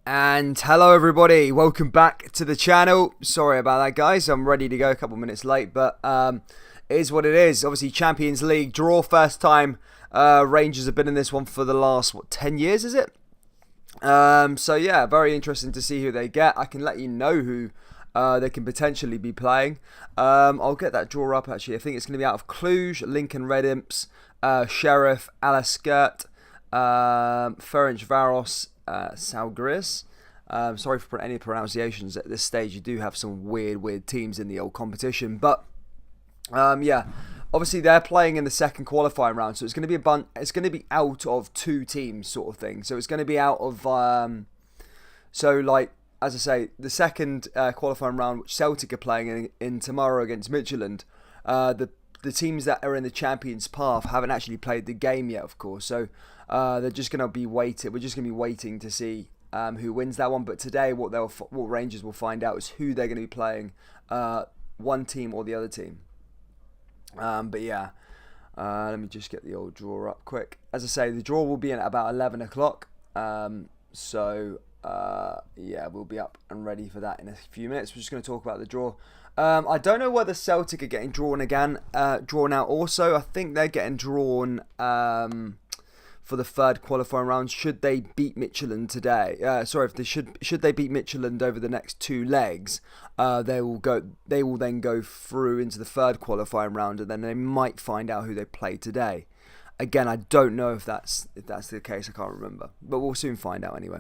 And hello everybody, welcome back to the channel. Sorry about that guys, I'm ready to go, a couple minutes late, but it is what it is. Obviously Champions League draw, first time. Rangers have been in this one for the last, 10 years is it? So yeah, very interesting to see who they get. I can let you know who they can potentially be playing. I'll get that draw up actually. I think it's going to be out of Cluj, Lincoln Red Imps, Sheriff, Alaskert, Ferencvaros, Salgris. Sorry for any pronunciations at this stage. You do have some weird teams in the old competition, but yeah, obviously they're playing in the second qualifying round, so it's going to be it's going to be out of two teams, sort of thing. So it's going to be out of so like as I say, the second qualifying round, which Celtic are playing in tomorrow against Midtjylland. The teams that are in the Champions path haven't actually played the game yet, of course. So they're just going to be waiting. We're just going to be waiting to see who wins that one. But today, what Rangers will find out is who they're going to be playing, one team or the other team. But yeah, let me just get the old draw up quick. As I say, the draw will be at about 11 o'clock. So yeah, we'll be up and ready for that in a few minutes. We're just going to talk about the draw. I don't know whether Celtic are getting drawn out also. I think they're getting drawn for the third qualifying round. Should they beat Midtjylland today? Sorry, if they should they beat Midtjylland over the next two legs, they will then go through into the third qualifying round, and then they might find out who they play today. Again, I don't know if that's the case. I can't remember, but we'll soon find out anyway.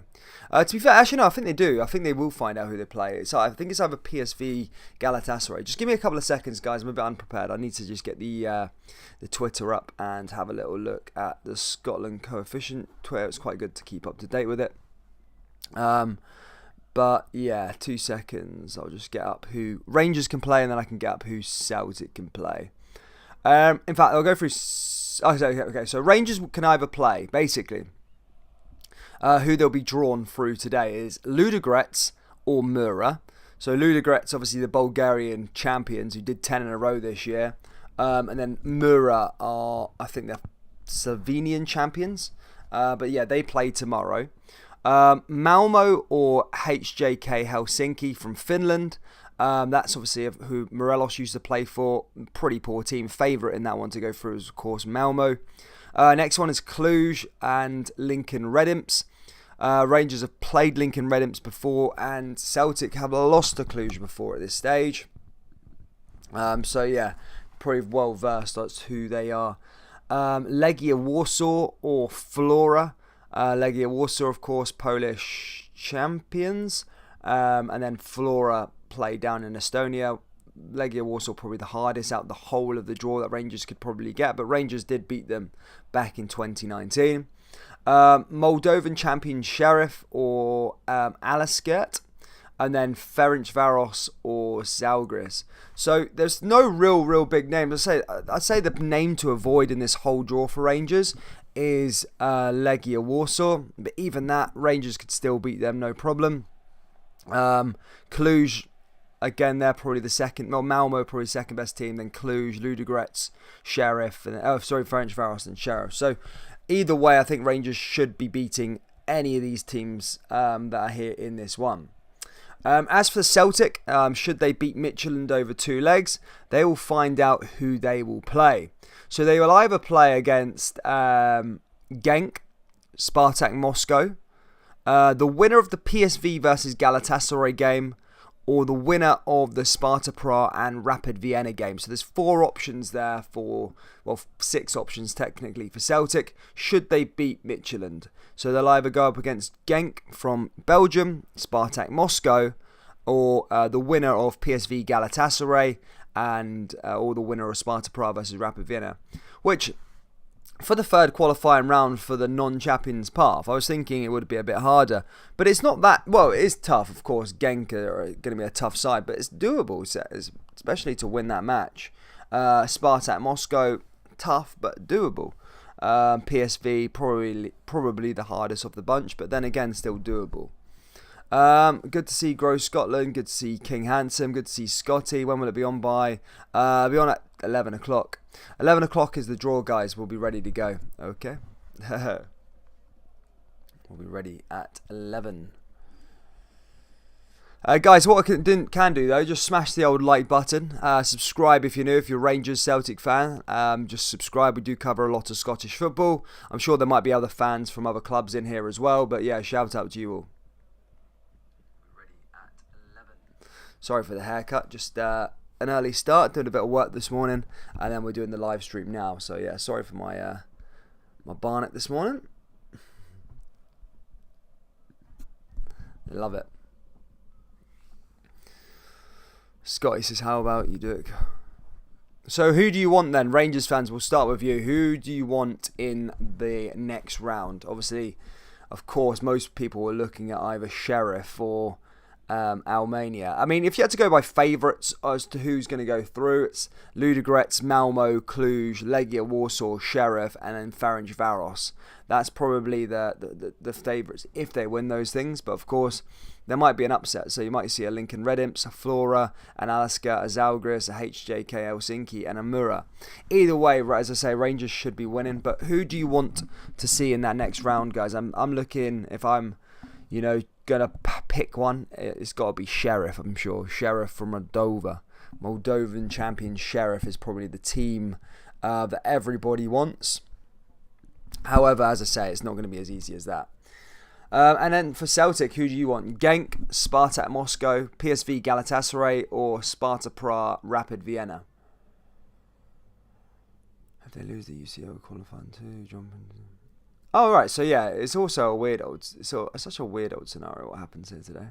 To be fair, actually no, I think they do. I think they will find out who they play. So I think it's either PSV, Galatasaray. Just give me a couple of seconds, guys. I'm a bit unprepared. I need to just get the Twitter up and have a little look at the Scotland coefficient. Twitter, it's quite good to keep up to date with it. But yeah, 2 seconds. I'll just get up who Rangers can play, and then I can get up who Celtic can play. In fact, I'll go through. Okay, so Rangers can either play, basically, who they'll be drawn through today is Ludogorets or Mura. So Ludogorets, obviously the Bulgarian champions who did 10 in a row this year. And then Mura are, I think they're Slovenian champions. But yeah, they play tomorrow. Malmo or HJK Helsinki from Finland. That's obviously who Morelos used to play for. Pretty poor team. Favourite in that one to go through is, of course, Malmo. Next one is Cluj and Lincoln Red Imps. Rangers have played Lincoln Red Imps before, and Celtic have lost to Cluj before at this stage. So yeah, pretty well versed as who they are. Legia Warsaw or Flora. Legia Warsaw, of course, Polish champions. And then Flora play down in Estonia. Legia Warsaw probably the hardest out the whole of the draw that Rangers could probably get, but Rangers did beat them back in 2019. Moldovan champion Sheriff or Alaskert, and then Ferencvaros or Zalgiris. So there's no real big names. I'd say the name to avoid in this whole draw for Rangers is Legia Warsaw, but even that, Rangers could still beat them, no problem. Cluj, again, they're probably the second. Well, Malmo probably the second best team. Then Cluj, Ludogorets, Sheriff, and Ferencvaros and Sheriff. So either way, I think Rangers should be beating any of these teams that are here in this one. As for Celtic, should they beat Midtjylland over two legs, they will find out who they will play. So they will either play against Genk, Spartak Moscow, the winner of the PSV versus Galatasaray game, or the winner of the Sparta Prague and Rapid Vienna game. So there's 4 options there for, well, 6 options technically for Celtic, should they beat Midtjylland. So they'll either go up against Genk from Belgium, Spartak Moscow, or the winner of PSV Galatasaray, and or the winner of Sparta Prague versus Rapid Vienna. Which, for the third qualifying round for the non-champions path, I was thinking it would be a bit harder. But it's not that, well, it is tough, of course. Genk are going to be a tough side, but it's doable, especially to win that match. Spartak Moscow, tough, but doable. PSV, probably the hardest of the bunch, but then again, still doable. Good to see Grow Scotland, good to see King Handsome, good to see Scotty. When will it be on by? It'll be on at 11 o'clock. 11 o'clock is the draw, guys. We'll be ready to go. Okay. We'll be ready at 11. Guys, what I can do though, just smash the old like button. Subscribe if you're new, if you're a Rangers Celtic fan. Just subscribe. We do cover a lot of Scottish football. I'm sure there might be other fans from other clubs in here as well. But yeah, shout out to you all. Ready at 11. Sorry for the haircut. Just an early start. Doing a bit of work this morning, and then we're doing the live stream now. So yeah, sorry for my my barnet this morning. Love it. Scotty says, how about you do it? So who do you want then? Rangers fans, we'll start with you. Who do you want in the next round? Obviously, of course, most people were looking at either Sheriff or Almania. I mean, if you had to go by favourites as to who's going to go through, it's Ludogorets, Malmo, Cluj, Legia Warsaw, Sheriff, and then Ferencváros. That's probably the favourites if they win those things. But of course, there might be an upset. So you might see a Lincoln Red Imps, a Flora, an Alaska, a Zalgiris, a HJK Helsinki, and a Mura. Either way, as I say, Rangers should be winning. But who do you want to see in that next round, guys? I'm looking, if I'm, gonna pick one, it's got to be Sheriff, I'm sure. Sheriff from Moldova. Moldovan champion Sheriff is probably the team that everybody wants. However, as I say, it's not going to be as easy as that. And then for Celtic, who do you want? Genk, Spartak Moscow, PSV Galatasaray, or Sparta Prague Rapid Vienna? If they lose the UCL qualifying too, jumping. Oh right, so yeah, it's also a weird old, such a weird old scenario what happens here today.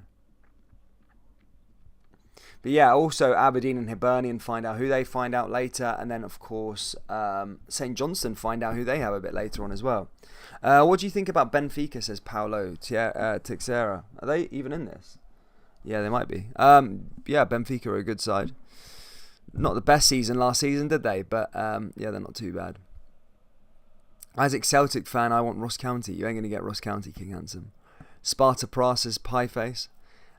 But yeah, also Aberdeen and Hibernian find out who they find out later, and then of course St Johnstone find out who they have a bit later on as well. What do you think about Benfica? Says Paulo Teixeira. Are they even in this? Yeah, they might be. Yeah, Benfica are a good side. Not the best season last season, did they? But yeah, they're not too bad. Isaac, Celtic fan, I want Ross County. You ain't going to get Ross County, King Handsome. Sparta Prague says Pieface.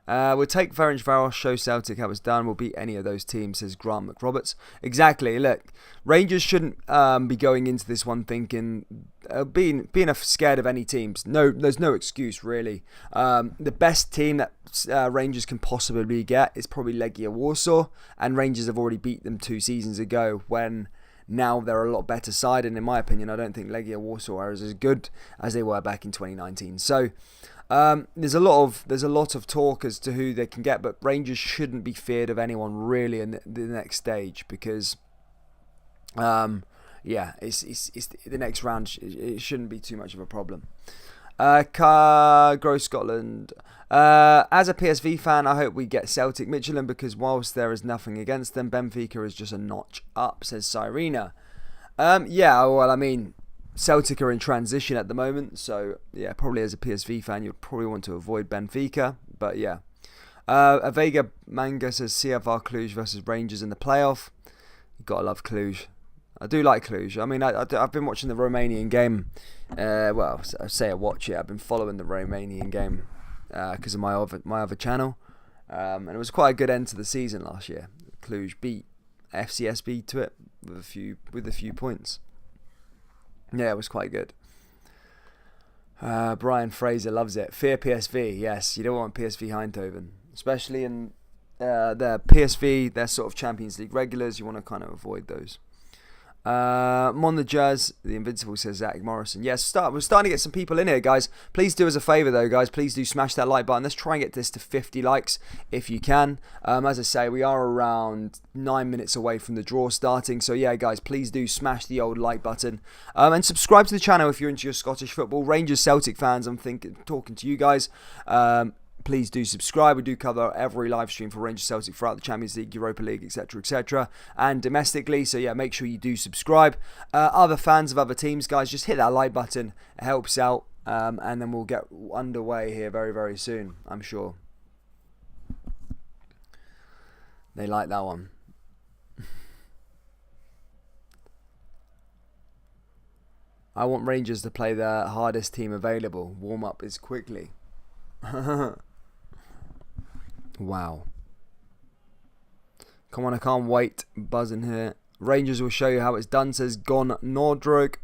We'll take Ferencváros, show Celtic how it's done. We'll beat any of those teams, says Grant McRoberts. Exactly. Look, Rangers shouldn't be going into this one thinking, being scared of any teams. No, there's no excuse, really. The best team that Rangers can possibly get is probably Legia Warsaw, and Rangers have already beat them 2 seasons ago when... Now they're a lot better side, and in my opinion, I don't think Legia Warsaw are as good as they were back in 2019. So there's a lot of talk as to who they can get, but Rangers shouldn't be feared of anyone really in the next stage because, yeah, it's the next round. It shouldn't be too much of a problem. Grow Scotland. As a PSV fan, I hope we get Celtic Michelin because whilst there is nothing against them, Benfica is just a notch up, says Cyrena. Yeah, well, I mean, Celtic are in transition at the moment, so yeah, probably as a PSV fan, you'd probably want to avoid Benfica, but yeah. Avega Manga says CFR Cluj versus Rangers in the playoff. You've got to love Cluj. I do like Cluj. I mean, I've been watching the Romanian game. Well, I say I watch it. I've been following the Romanian game because of my other channel, and it was quite a good end to the season last year. Cluj beat FCSB to it with a few points. Yeah, it was quite good. Brian Fraser loves it. Fear PSV. Yes, you don't want PSV Eindhoven, especially in their PSV. They're sort of Champions League regulars. You want to kind of avoid those. Mon the Jazz, the Invincible, says Zach Morrison. Yes, we're starting to get some people in here, guys. Please do us a favour though, guys. Please do smash that like button. Let's try and get this to 50 likes if you can. As I say, we are around 9 minutes away from the draw starting. So yeah, guys, please do smash the old like button. And subscribe to the channel if you're into your Scottish football. Rangers, Celtic fans, I'm talking to you guys. Please do subscribe. We do cover every live stream for Rangers Celtic throughout the Champions League, Europa League, etc., and domestically. So yeah, make sure you do subscribe. Other fans of other teams, guys, just hit that like button. It helps out, and then we'll get underway here very, very soon, I'm sure. They like that one. I want Rangers to play the hardest team available. Warm up is quickly. Wow. Come on, I can't wait. Buzzing here. Rangers will show you how it's done, says Gon Nordrug.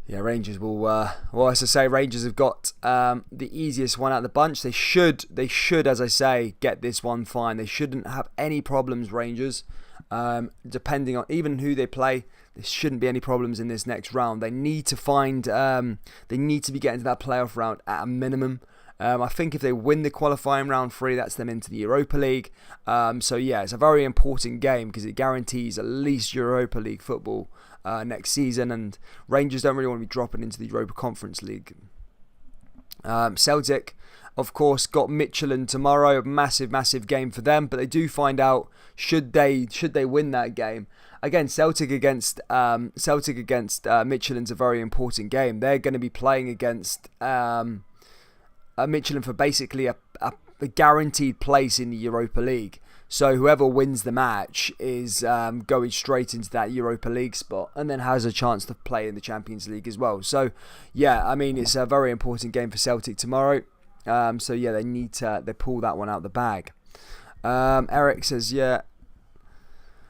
Yeah, Rangers will. Well, as I say, Rangers have got the easiest one out of the bunch. They should, as I say, get this one fine. They shouldn't have any problems, Rangers. Depending on even who they play, there shouldn't be any problems in this next round. They need to find. They need to be getting to that playoff round at a minimum. I think if they win the qualifying round 3, that's them into the Europa League. So yeah, it's a very important game because it guarantees at least Europa League football next season, and Rangers don't really want to be dropping into the Europa Conference League. Celtic, of course, got Midtjylland tomorrow. Massive game for them, but they do find out should they win that game. Again, Celtic against Midtjylland's a very important game. They're going to be playing against Midtjylland for basically a guaranteed place in the Europa League. So whoever wins the match is going straight into that Europa League spot and then has a chance to play in the Champions League as well. So yeah, I mean, it's a very important game for Celtic tomorrow. So yeah, they pull that one out the bag. Eric says, yeah.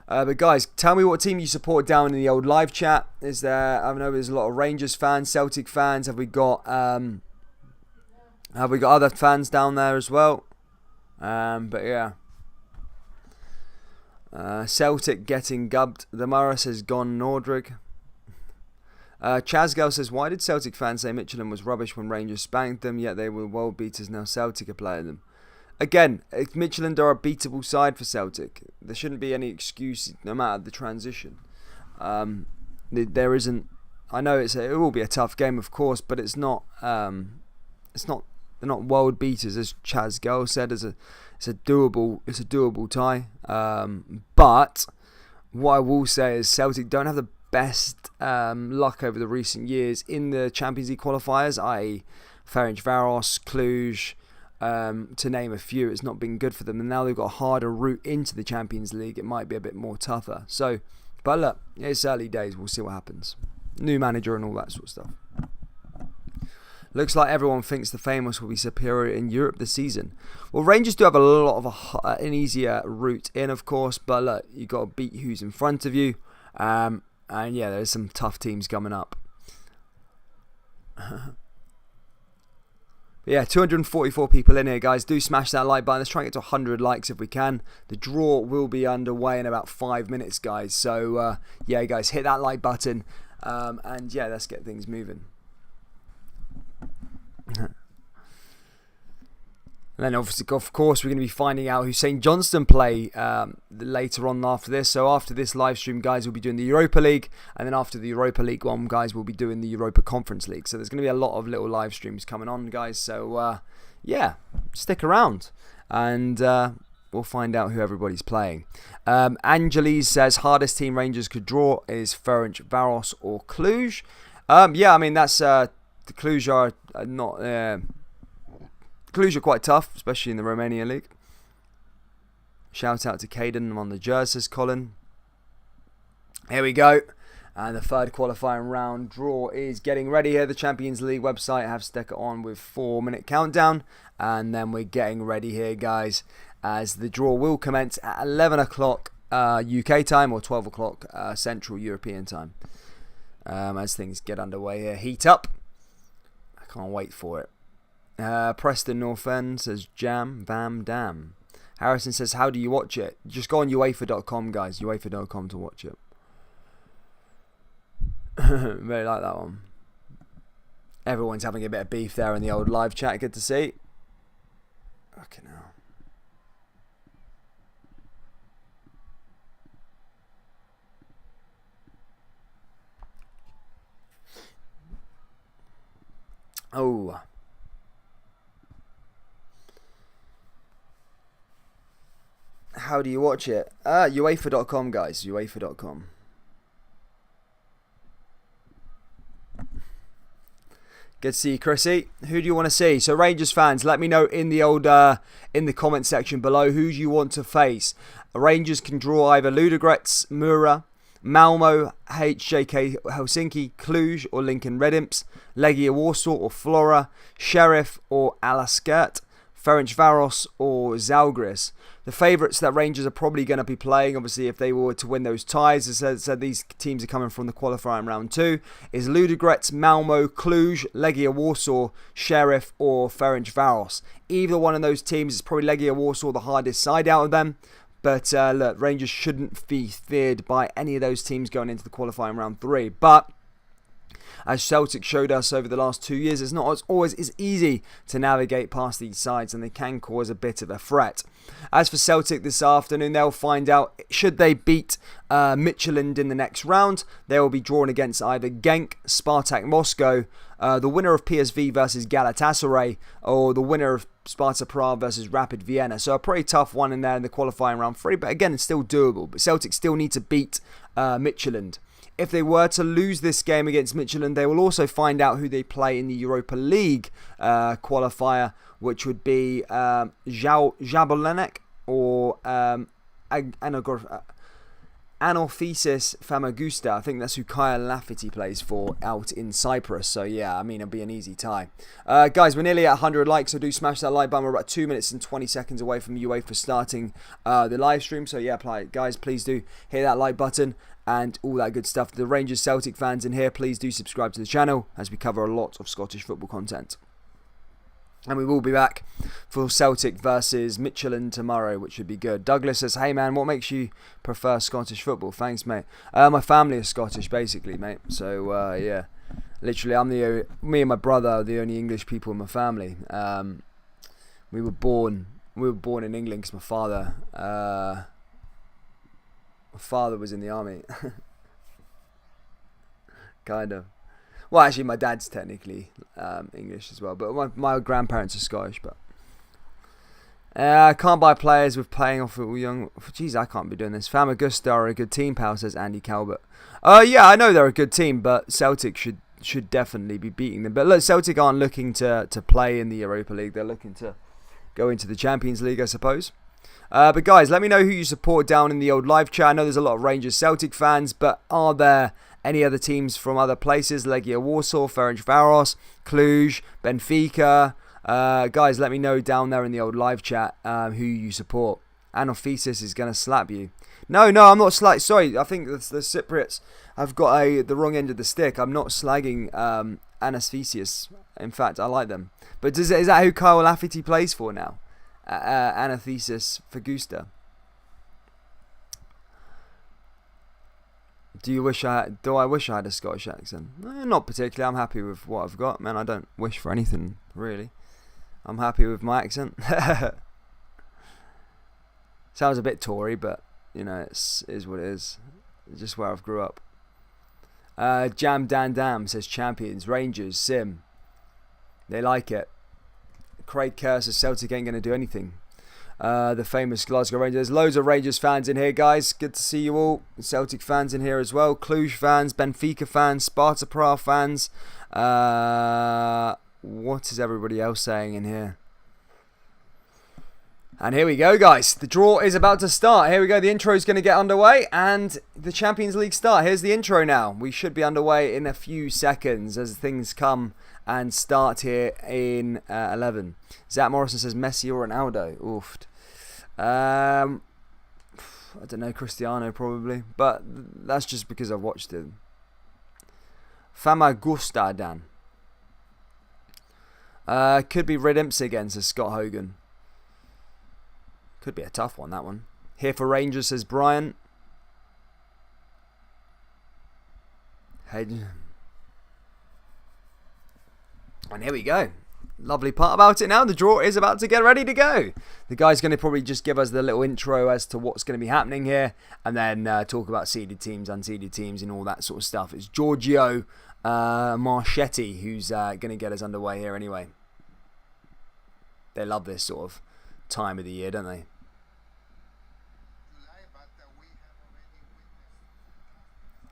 But guys, tell me what team you support down in the old live chat. Is there? I know there's a lot of Rangers fans, Celtic fans. Have we got other fans down there as well? But yeah. Celtic getting gubbed. The Mara says gone Nordrig. Chasgal says, why did Celtic fans say Midtjylland was rubbish when Rangers spanked them, yet they were world beaters, now Celtic are playing them? Again, Midtjylland are a beatable side for Celtic. There shouldn't be any excuse no matter the transition. There isn't. I know it will be a tough game, of course, but it's not. They're not world beaters, as Chaz Girl said. It's a doable tie. But what I will say is Celtic don't have the best luck over the recent years in the Champions League qualifiers, i.e. Ferencváros, Cluj, to name a few. It's not been good for them, and now they've got a harder route into the Champions League. It might be a bit more tougher. So, but look, it's early days. We'll see what happens. New manager and all that sort of stuff. Looks like everyone thinks the Famous will be superior in Europe this season. Well, Rangers do have a lot of an easier route in, of course, but look, you've got to beat who's in front of you. And yeah, there's some tough teams coming up. Yeah, 244 people in here, guys. Do smash that like button. Let's try and get to 100 likes if we can. The draw will be underway in about 5 minutes, guys. So, yeah, guys, hit that like button. And yeah, let's get things moving. And then obviously, of course, we're going to be finding out who St Johnstone play later on after this. So after this live stream, guys, we'll be doing the Europa League. And then after the Europa League one, guys, we'll be doing the Europa Conference League. So there's going to be a lot of little live streams coming on, guys. So, yeah, stick around. And we'll find out who everybody's playing. Angeles says, hardest team Rangers could draw is Ferencváros or Cluj. Yeah, I mean, that's... the Cluj are not... Cluj are quite tough, especially in the Romania League. Shout out to Caden on the jersey, says Colin. Here we go. And the third qualifying round draw is getting ready here. The Champions League website have stuck it on with 4-minute countdown. And then we're getting ready here, guys, as the draw will commence at 11 o'clock UK time or 12 o'clock Central European time. As things get underway here. Heat up. I can't wait for it. Preston North End says jam, vam, dam. Harrison says, how do you watch it? Just go on uefa.com, guys. uefa.com to watch it. Really like that one. Everyone's having a bit of beef there in the old live chat. Good to see. Okay, now. Oh. How do you watch it? uefa.com, guys. uefa.com. Good to see you, Chrissy. Who do you want to see? So, Rangers fans, let me know in the old in the comment section below who you want to face. Rangers can draw either Ludogorets, Mura, Malmo, HJK Helsinki, Cluj or Lincoln Red Imps, Legia Warsaw or Flora, Sheriff or Alaskert, Ferencvaros or Zalgiris. The favourites that Rangers are probably going to be playing, obviously, if they were to win those ties, as I said, these teams are coming from the qualifying round 2, is Ludogorets, Malmo, Cluj, Legia Warsaw, Sheriff or Ferencvaros. Either one of those teams is probably Legia Warsaw the hardest side out of them. But look, Rangers shouldn't be feared by any of those teams going into the qualifying round 3. But as Celtic showed us over the last 2 years, it's not always as easy to navigate past these sides, and they can cause a bit of a threat. As for Celtic this afternoon, they'll find out should they beat Midtjylland in the next round. They will be drawn against either Genk, Spartak Moscow, the winner of PSV versus Galatasaray, or the winner of Sparta Prague versus Rapid Vienna. So a pretty tough one in there in the qualifying round 3, but again, it's still doable. But Celtic still need to beat Midtjylland. If they were to lose this game against Midtjylland, they will also find out who they play in the Europa League qualifier, which would be Jablonec or Anophysis Famagusta. I think that's who Kaya Lafferty plays for out in Cyprus. So yeah, I mean, it'll be an easy tie. Guys, we're nearly at 100 likes, so do smash that like button. We're about 2 minutes and 20 seconds away from UEFA starting the live stream. So yeah, guys, please do hit that like button and all that good stuff. The Rangers Celtic fans in here, please do subscribe to the channel as we cover a lot of Scottish football content. And we will be back for Celtic versus Midtjylland tomorrow, which should be good. Douglas says, hey man, what makes you prefer Scottish football? Thanks, mate. My family is Scottish, basically, mate. So, yeah. Literally, me and my brother are the only English people in my family. We were born in England because my father was in the army. Kind of. Well, actually, my dad's technically English as well, but my grandparents are Scottish. But I can't buy players with playing off young. Jeez, I can't be doing this. Famagusta are a good team, pal, says Andy Calvert. Yeah, I know they're a good team, but Celtic should definitely be beating them. But look, Celtic aren't looking to play in the Europa League. They're looking to go into the Champions League, I suppose. But guys, let me know who you support down in the old live chat. I know there's a lot of Rangers Celtic fans, but are there any other teams from other places? Legia Warsaw, Ferencvaros, Cluj, Benfica. Guys, let me know down there in the old live chat who you support. Anophysis is going to slap you. No, I'm not sorry, I think the Cypriots have got the wrong end of the stick. I'm not slagging Anophysis. In fact, I like them. But is that who Kyle Lafferty plays for now? Anophysis Fagusta. Do I wish I had a Scottish accent? Not particularly. I'm happy with what I've got, man. I don't wish for anything, really. I'm happy with my accent. Sounds a bit Tory, but, you know, it is what it is. It's just where I've grew up. Jam Dan Dam says champions, Rangers, Sim. They like it. Craig Kerr says Celtic ain't going to do anything. The famous Glasgow Rangers. There's loads of Rangers fans in here, guys. Good to see you all. Celtic fans in here as well. Cluj fans, Benfica fans, Sparta Prague fans. What is everybody else saying in here? And here we go, guys. The draw is about to start. Here we go. The intro is going to get underway, and the Champions League start. Here's the intro now. We should be underway in a few seconds as things come and start here in 11. Zach Morrison says Messi or Ronaldo. Oofed. I don't know, Cristiano probably, but that's just because I've watched him. Famagusta Dan. Could be Red Imps again, says Scott Hogan. Could be a tough one, that one. Here for Rangers, says Brian. And here we go. Lovely part about it now. The draw is about to get ready to go. The guy's going to probably just give us the little intro as to what's going to be happening here, and then talk about seeded teams, unseeded teams, and all that sort of stuff. It's Giorgio Marchetti who's going to get us underway here anyway. They love this sort of time of the year, don't they?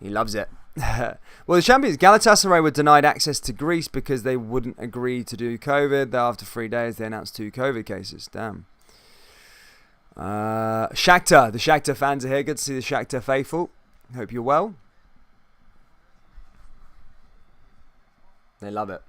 He loves it. Well, the champions Galatasaray were denied access to Greece because they wouldn't agree to do COVID. After 3 days, they announced 2 COVID cases. Damn. Shakhtar. The Shakhtar fans are here. Good to see the Shakhtar faithful. Hope you're well. They love it.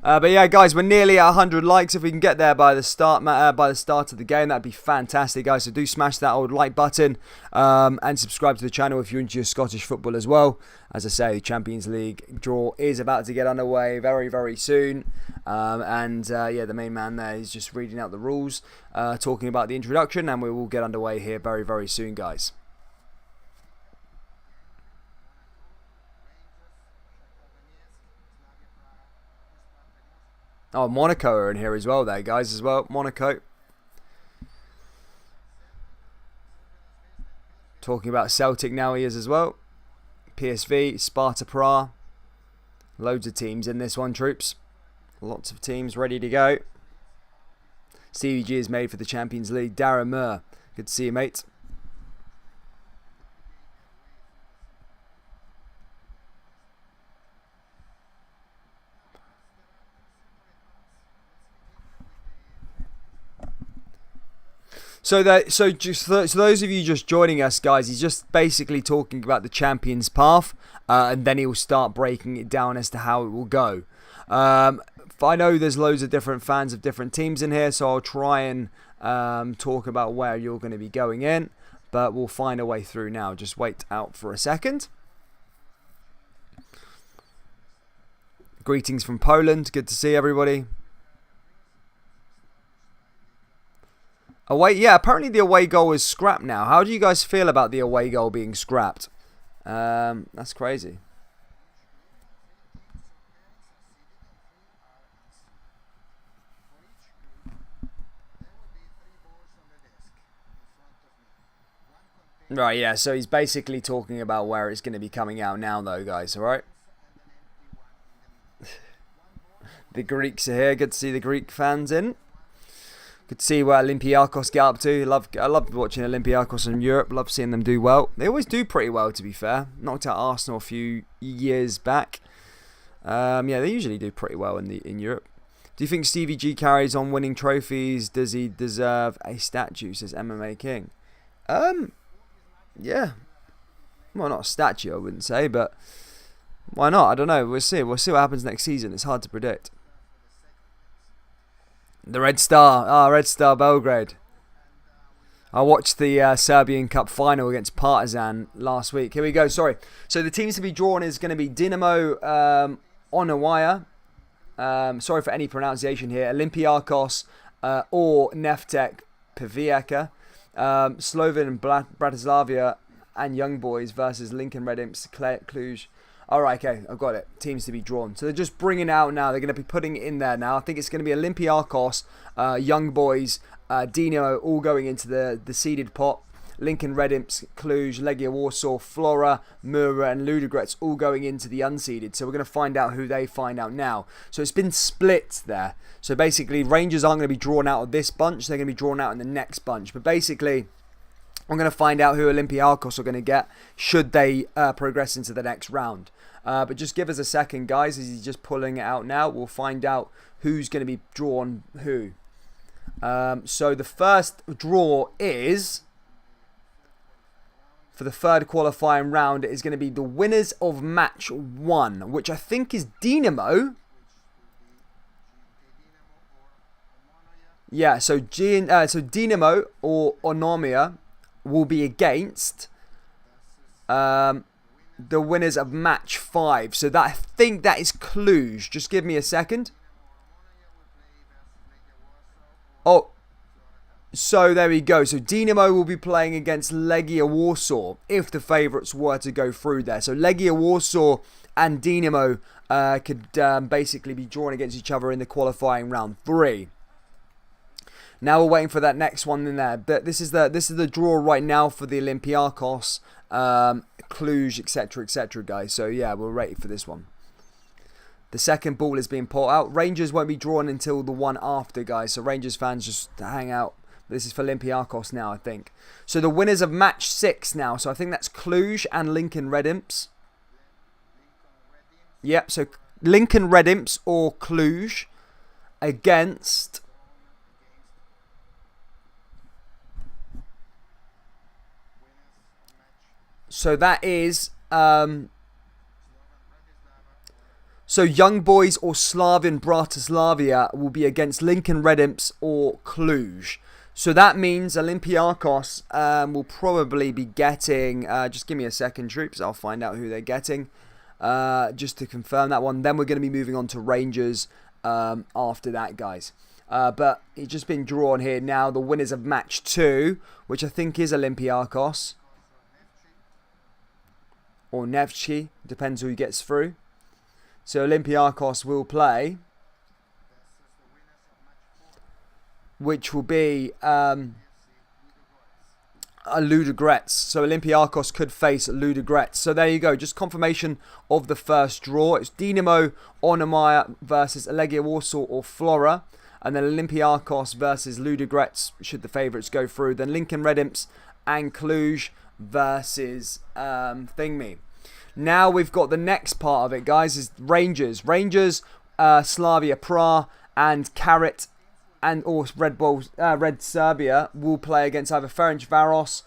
But yeah, guys, we're nearly at 100 likes. If we can get there by the start of the game, that'd be fantastic, guys. So do smash that old like button and subscribe to the channel if you're into your Scottish football as well. As I say, the Champions League draw is about to get underway very, very soon. Yeah, the main man there is just reading out the rules, talking about the introduction, and we will get underway here very, very soon, guys. Oh, Monaco are in here as well there, guys, as well. Monaco. Talking about Celtic now he is as well. PSV, Sparta Prague. Loads of teams in this one, troops. Lots of teams ready to go. CVG is made for the Champions League. Darren Moore. Good to see you, mate. So those of you just joining us, guys, he's just basically talking about the champion's path, and then he'll start breaking it down as to how it will go. I know there's loads of different fans of different teams in here, so I'll try and talk about where you're going to be going in, but we'll find a way through now. Just wait out for a second. Greetings from Poland. Good to see everybody. Away, yeah, apparently the away goal is scrapped now. How do you guys feel about the away goal being scrapped? That's crazy. Right, yeah, so he's basically talking about where it's going to be coming out now, though, guys, alright? The Greeks are here. Good to see the Greek fans in. Good to see where Olympiacos get up to. I love watching Olympiacos in Europe. Love seeing them do well. They always do pretty well, to be fair. Knocked out Arsenal a few years back. Yeah, they usually do pretty well in Europe. Do you think Stevie G carries on winning trophies? Does he deserve a statue? Says MMA King. Yeah. Well, not a statue, I wouldn't say, but why not? I don't know. We'll see. We'll see what happens next season. It's hard to predict. The Red Star. Red Star Belgrade. I watched the Serbian Cup final against Partizan last week. Here we go. Sorry. So the teams to be drawn is going to be Dinamo Onawaya. Sorry for any pronunciation here. Olympiacos or Neftek Pivijeka. Slovan Bratislava and Young Boys versus Lincoln Red Imps Cluj. Alright, okay, I've got it. Teams to be drawn. So they're just bringing it out now. They're going to be putting it in there now. I think it's going to be Olympiacos, Young Boys, Dino all going into the seeded pot. Lincoln Red Imps, Cluj, Legia Warsaw, Flora, Mura and Ludogorets all going into the unseeded. So we're going to find out who they find out now. So it's been split there. So basically Rangers aren't going to be drawn out of this bunch. They're going to be drawn out in the next bunch. But basically I'm going to find out who Olympiacos are going to get should they progress into the next round. But just give us a second, guys, as he's just pulling it out now. We'll find out who's going to be drawn who. So the first draw is, for the third qualifying round, it is going to be the winners of match 1, which I think is Dinamo. Yeah, so Dinamo or Onomia will be against the winners of match 5. So that, I think that is Cluj. Just give me a second. Oh, so there we go. So Dinamo will be playing against Legia Warsaw if the favourites were to go through there. So Legia Warsaw and Dinamo could basically be drawn against each other in the qualifying round 3. Now we're waiting for that next one in there. But this is the draw right now for the Olympiacos, Cluj, etc., guys. So yeah, we're ready for this one. The second ball is being put out. Rangers won't be drawn until the one after, guys. So Rangers fans just hang out. This is for Olympiacos now, I think. So the winners of match 6 now. So I think that's Cluj and Lincoln Red Imps. Yep, so Lincoln Red Imps or Cluj against... So that is... So Young Boys or Slavian Bratislava will be against Lincoln Red Imps or Cluj. So that means Olympiacos will probably be getting, just give me a second, troops, I'll find out who they're getting, just to confirm that one. Then we're going to be moving on to Rangers after that, guys. But it's just been drawn here now, the winners of match 2, which I think is Olympiacos. Or Nevchi, depends who gets through. So Olympiacos will play, which will be Ludogorets. So Olympiacos could face Ludogorets. So there you go, just confirmation of the first draw. It's Dinamo Onomaya versus Legia Warsaw or Flora. And then Olympiacos versus Ludogorets, should the favourites go through. Then Lincoln Red Imps and Cluj versus Thingme. Now we've got the next part of it, guys, is Rangers. Rangers, Slavia Prague and Carrot or Red Serbia will play against either Ferencvaros,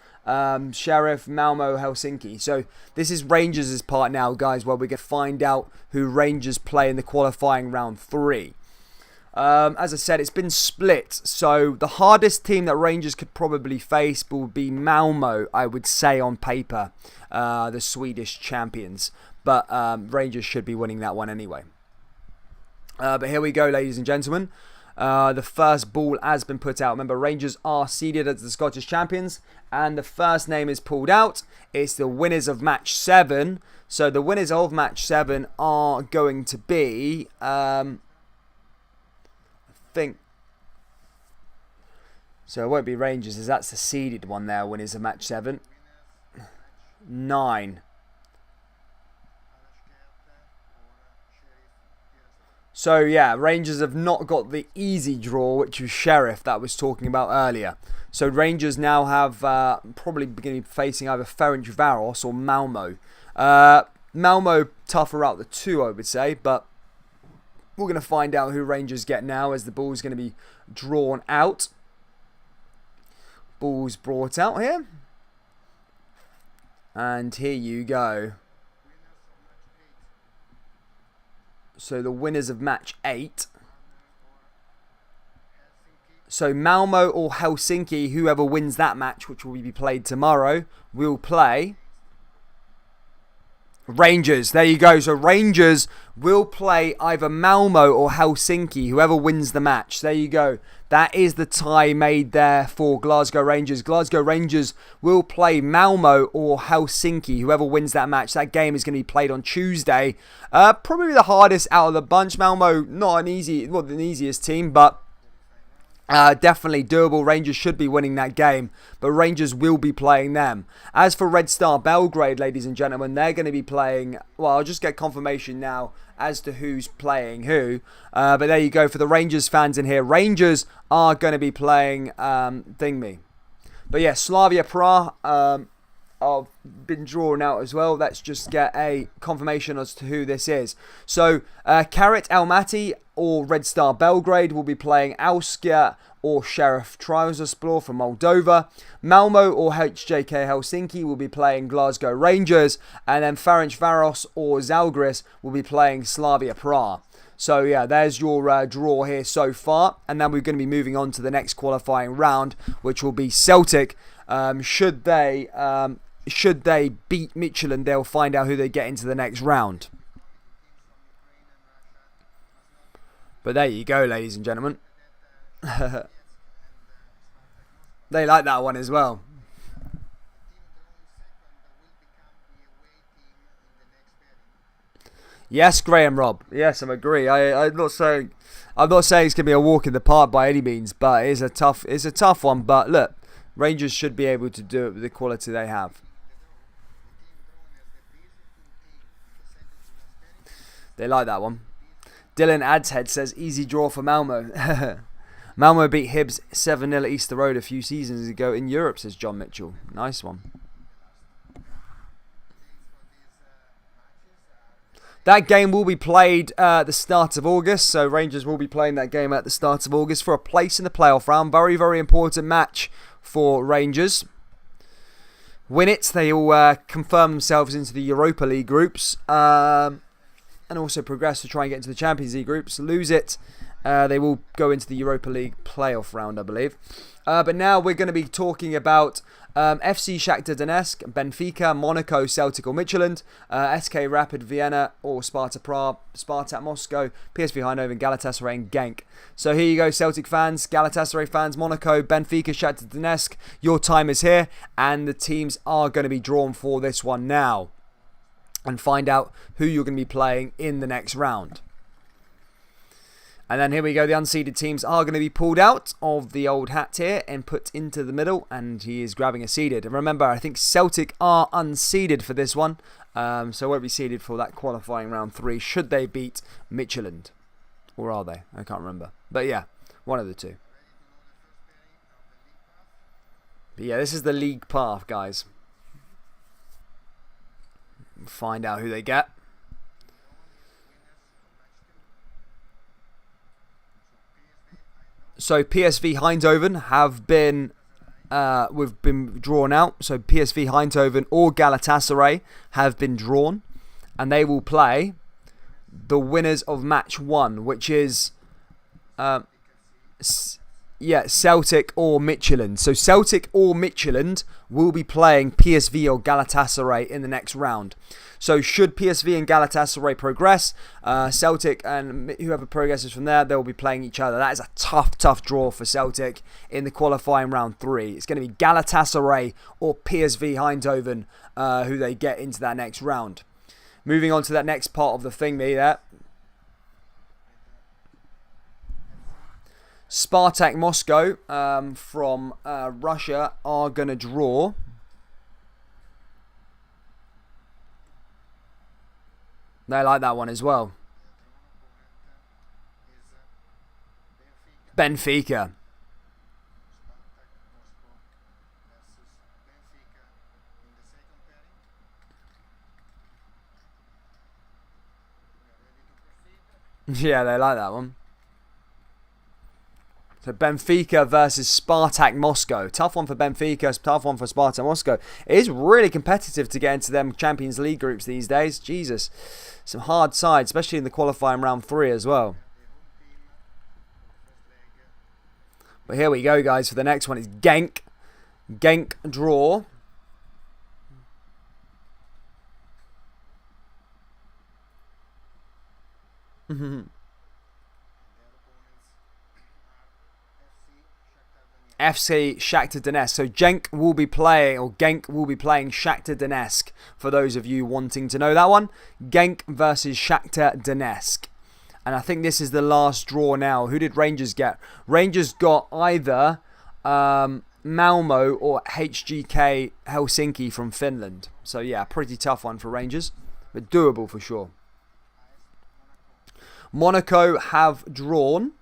Sheriff, Malmo, Helsinki. So this is Rangers' part now, guys, where we're going to find out who Rangers play in the qualifying round 3. As I said, it's been split. So the hardest team that Rangers could probably face will be Malmo, I would say on paper, the Swedish champions. But Rangers should be winning that one anyway. But here we go, ladies and gentlemen. The first ball has been put out. Remember, Rangers are seeded as the Scottish champions. And the first name is pulled out. It's the winners of match 7. So the winners of match 7 are going to be... think so. It won't be Rangers, as that's the seeded one there. Winners of match 7. 9. So yeah, Rangers have not got the easy draw, which was Sheriff that I was talking about earlier. So Rangers now have probably going to be facing either Ferencvaros or Malmo. Malmo tougher out the two, I would say, but we're going to find out who Rangers get now as the ball's going to be drawn out. Ball's brought out here. And here you go. So the winners of match 8. So Malmo or Helsinki, whoever wins that match, which will be played tomorrow, will play Rangers. There you go. So Rangers will play either Malmo or Helsinki, whoever wins the match. There you go. That is the tie made there for Glasgow Rangers. Glasgow Rangers will play Malmo or Helsinki, whoever wins that match. That game is going to be played on Tuesday. Probably the hardest out of the bunch. Malmo, not the easiest team, but definitely doable. Rangers should be winning that game, but Rangers will be playing them. As for Red Star Belgrade, ladies and gentlemen, they're going to be playing, well, I'll just get confirmation now as to who's playing who. But there you go, for the Rangers fans in here, Rangers are going to be playing Thingme. But yeah, Slavia Prague have been drawn out as well. Let's just get a confirmation as to who this is. So Carrot Almaty or Red Star Belgrade will be playing Austria or Sheriff Trabzonspor from Moldova. Malmo or HJK Helsinki will be playing Glasgow Rangers. And then Ferencvaros or Zalgiris will be playing Slavia Prague. So yeah, there's your draw here so far. And then we're going to be moving on to the next qualifying round, which will be Celtic. Should they beat Michelin, they'll find out who they get into the next round. But there you go, ladies and gentlemen. They like that one as well. Yes, Graham Rob. Yes, I agree. I'm not saying it's going to be a walk in the park by any means, but it's a tough one. But look, Rangers should be able to do it with the quality they have. They like that one. Dylan Adshead says, easy draw for Malmo. Malmo beat Hibs 7-0 at Easter Road a few seasons ago in Europe, says John Mitchell. Nice one. That game will be played at the start of August. So Rangers will be playing that game at the start of August for a place in the playoff round. Very, very important match for Rangers. Win it, they will confirm themselves into the Europa League groups. And and also progress to try and get into the Champions League groups. Lose it, they will go into the Europa League playoff round, I believe. But now we're going to be talking about FC Shakhtar Donetsk, Benfica, Monaco, Celtic or Midtjylland, SK Rapid Vienna or Sparta Prague, Spartak Moscow, PSV Eindhoven, Galatasaray and Genk. So here you go, Celtic fans, Galatasaray fans, Monaco, Benfica, Shakhtar Donetsk. Your time is here, and the teams are going to be drawn for this one now, and find out who you're going to be playing in the next round. And then here we go, the unseeded teams are going to be pulled out of the old hat here and put into the middle, and he is grabbing a seeded. And remember, I think Celtic are unseeded for this one, so won't be seeded for that qualifying round 3 should they beat Midtjylland. Or are they? I can't remember. But yeah, one of the two. But yeah, this is the league path, guys. Find out who they get. So PSV Eindhoven have been we've been drawn out. So PSV Eindhoven or Galatasaray have been drawn, and they will play the winners of match 1, which is Celtic or Midtjylland. So Celtic or Midtjylland will be playing PSV or Galatasaray in the next round. So should PSV and Galatasaray progress, Celtic and whoever progresses from there, they will be playing each other. That is a tough draw for Celtic in the qualifying round 3. It's going to be Galatasaray or PSV Eindhoven who they get into that next round. Moving on to that next part of the thing there. Spartak Moscow from Russia are going to draw. They like that one as well. Benfica. Yeah, they like that one. So Benfica versus Spartak Moscow. Tough one for Benfica, tough one for Spartak Moscow. It is really competitive to get into them Champions League groups these days. Jesus. Some hard sides, especially in the qualifying round 3 as well. But here we go, guys, for the next one. It's Genk. Genk draw. FC Shakhtar Donetsk. So Genk will be playing Shakhtar Donetsk, for those of you wanting to know that one. Genk versus Shakhtar Donetsk. And I think this is the last draw now. Who did Rangers get? Rangers got either Malmo or HGK Helsinki from Finland. So yeah, pretty tough one for Rangers, but doable for sure. Monaco have drawn.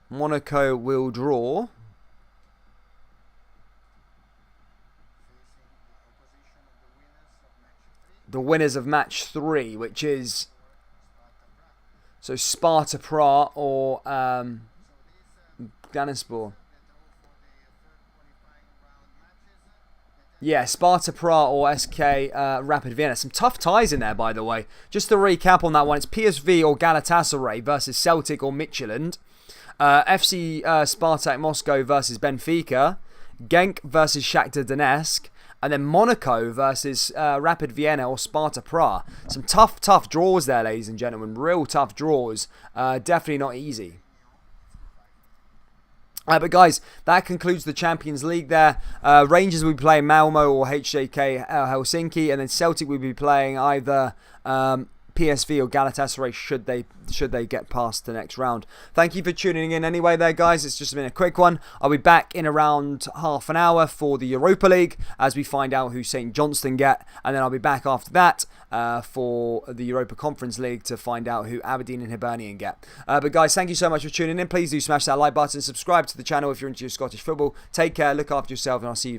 Monaco will draw. The winners of match 3, which is so Sparta Prague or Ganispor. Yeah, Sparta Prague or SK Rapid Vienna. Some tough ties in there, by the way. Just to recap on that one, it's PSV or Galatasaray versus Celtic or Midtjylland. FC Spartak Moscow versus Benfica. Genk versus Shakhtar Donetsk. And then Monaco versus Rapid Vienna or Sparta Prague. Some tough draws there, ladies and gentlemen. Real tough draws. Definitely not easy. But guys, that concludes the Champions League there. Rangers will be playing Malmo or HJK Helsinki, and then Celtic will be playing either PSV or Galatasaray should they get past the next round. Thank you for tuning in anyway there, guys. It's just been a quick one. I'll be back in around half an hour for the Europa League as we find out who St Johnstone get, and then I'll be back after that for the Europa Conference League to find out who Aberdeen and Hibernian get. But guys, thank you so much for tuning in. Please do smash that like button, subscribe to the channel if you're into your Scottish football. Take care, look after yourself, and I'll see you very